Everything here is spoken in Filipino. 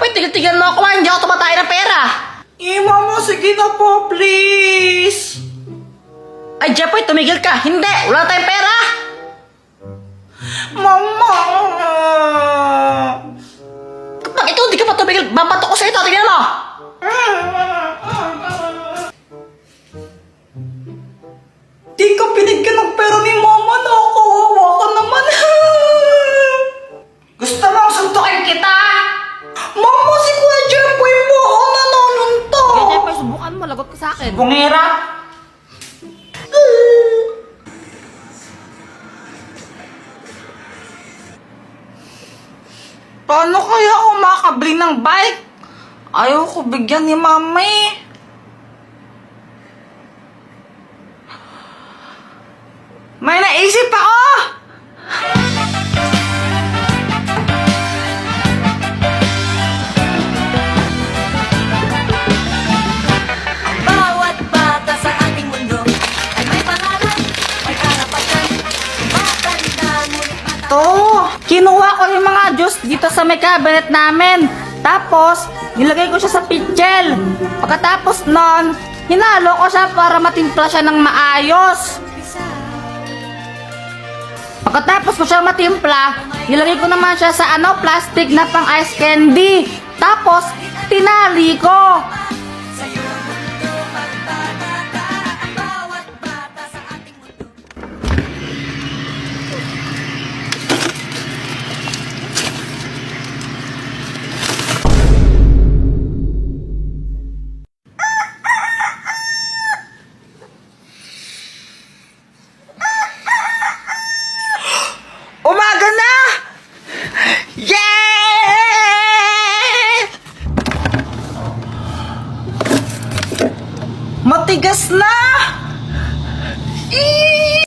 Jepoy, tigil-tigil mo ako, hindi ako tumatay ng pera. Mama, sige na po, please. Ay, Jepoy, tumigil ka. Hindi, wala tayong pera. Mama. Kapag ikaw hindi ka pa tumigil, babato ko sa ito. Tingnan mo. Di ka pinigyan ng pera ni Mama, nakawawa ka naman. Gusto mo suntukin kita? Mama, si Kuya Jempoy mo ako nanonunto. Kaya, Jepoy, subukan mo. Lagot ka sa akin. Bungera. Paano kaya ako makakabili ng bike? Ayaw ko bigyan ni Mama eh. May naisip ako! Bawat bata sa ating mundo ay may pangarap, may karapatan. Matanda ngunit mata. To, kinuha ko yung mga juice dito sa may cabinet namin. Tapos, nilagay ko siya sa pitchel. Pagkatapos nun, hinalo ko siya para matimpla siya ng maayos. Pagkatapos ko siya matimpla, nilagay ko naman siya sa plastic na pang ice candy. Tapos, tinali ko. Bawat bata sa ating mundo. Umaga na! Yeah! Matigas na! Eee!